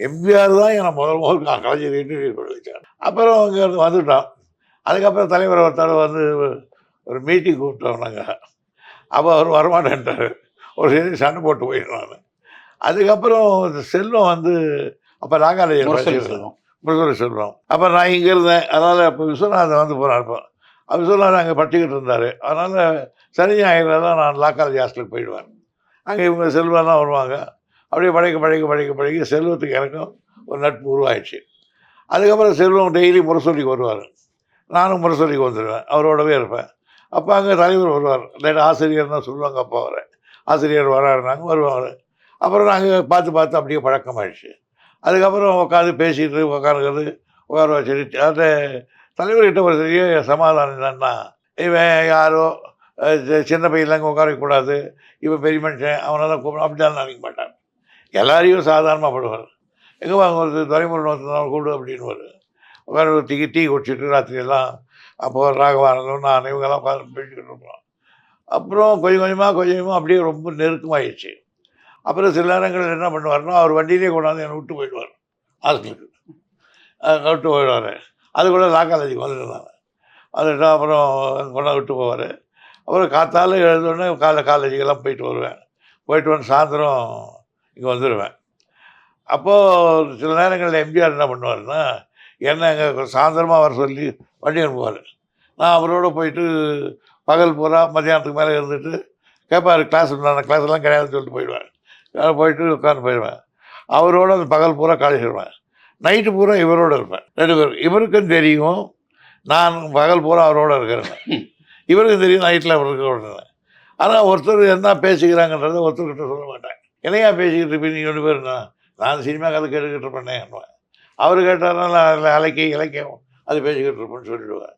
எம்ஜிஆர் தான் என்னை முதல் கலைஞர் இன்டர்வியூ வச்சார். அப்புறம் அங்கேருந்து வந்துட்டோம். அதுக்கப்புறம் தலைவர் ஒருத்தர் வந்து ஒரு மீட்டிங் கூப்பிட்டோம் நாங்கள். அப்போ அவர் வரமாட்டேன்ட்டார். ஒரு சரி சண்டை போட்டு போயிடும் நான். அதுக்கப்புறம் செல்வம் வந்து அப்போ நாகாலயம் முரசொலி செல்வம். அப்போ நான் இங்கே இருந்தேன். அதனால் அப்போ விஸ்வநாதன் வந்து போனார். இப்போ விஸ்வநாதன் அங்கே படிச்சுக்கிட்டு இருந்தார். அதனால் சனி ஞாயிறில் தான் நான் லா காலேஜ் ஹாஸ்டலுக்கு போயிடுவேன். அங்கே இவங்க செல்வம்லாம் வருவாங்க. அப்படியே பழகி செல்வத்துக்கு எனக்கும் ஒரு நட்பு உருவாயிடுச்சு. அதுக்கப்புறம் செல்வம் டெய்லி முரசொலிக்கு வருவார். நானும் முரசொலிக்கு வந்துடுவேன். அவரோடவே இருப்பேன். அப்போ அங்கே தலைவர் வருவார். லேட் ஆசிரியர் தான் சொல்லுவாங்க அப்போ அவரை. ஆசிரியர் வராருனாங்க வருவார். அப்புறம் நாங்கள் பார்த்து அப்படியே பழக்கமாயிடுச்சு. அதுக்கப்புறம் உட்காந்து பேசிட்டு உட்காந்துக்கிறது உட்கார வச்சுட்டு அந்த தலைவர்கிட்ட ஒரு பெரிய சமாதானம் என்னன்னா, இவன் யாரோ சின்ன பையன்லாம் இங்கே உட்கார வைக்கக்கூடாது, இவன் பெரிய மனுஷன் அவனெல்லாம் கூப்பிட அப்படிலாம் நினைக்க மாட்டான். எல்லாரையும் சாதாரணமாக படுவார். எங்கே வாங்க ஒரு துறைமுருகன் ஒருத்தர் கூப்பிடு அப்படின்னுவார். உட்கார டீ குடிச்சிட்டு ராத்திரியெல்லாம் அப்போ ராகவானந்தம் நான் இவங்கெல்லாம் உட்காந்து பேசிக்கிட்டு இருப்போம். அப்புறம் கொஞ்சமாக அப்படியே ரொம்ப நெருக்கமாகிடுச்சு. அப்புறம் சில நேரங்கள் என்ன பண்ணுவார்னா, அவர் வண்டியிலே கொண்டாந்து என்னை விட்டு போயிடுவார் ஹாஸ்டலுக்கு. விட்டு போயிடுவார். அது கூட லா காலேஜுக்கு வந்துருந்தாங்க. வந்துட்டு அப்புறம் கொண்டாந்து விட்டு போவார். அப்புறம் காத்தால எழுந்தோடனே காலேஜுக்கெல்லாம் போயிட்டு வருவேன். போயிட்டு வந்து சாயந்தரம் இங்கே வந்துடுவேன். அப்போது சில நேரங்களில் எம்ஜிஆர் என்ன பண்ணுவார்னா, என்ன இங்கே சாயந்தரமாக வர சொல்லி வண்டி அனுப்புவார். நான் அவரோட போயிட்டு பகல் பூரா மத்தியானத்துக்கு மேலே இருந்துட்டு கேட்பார். நான் கிளாஸ்லாம் கிடையாதுன்னு சொல்லிட்டு போயிடுவேன். போயிட்டு உட்காந்து போயிடுவேன். அவரோட அந்த பகல் பூரா கழிச்சிடுவேன். நைட்டு பூரா இவரோடு இருப்பேன். 2 பேர். இவருக்கும் தெரியும் நான் பகல் பூரா அவரோட இருக்கிறேன். இவருக்கும் தெரியும் நைட்டில் அவர் இருக்க. ஆனால் ஒருத்தர் என்ன பேசிக்கிறாங்கன்றதை ஒருத்தர்கிட்ட சொல்ல மாட்டேன். என்னையா பேசிக்கிட்டு இருப்பீங்க நீங்கள் 2 பேருன்னா, நான் சினிமா கதை கேட்டுக்கிட்டு இருப்பேனே. அவர் கேட்டார்னா நான் இலக்கியம் அது பேசிக்கிட்டு இருப்பேன்னு சொல்லிவிடுவேன்.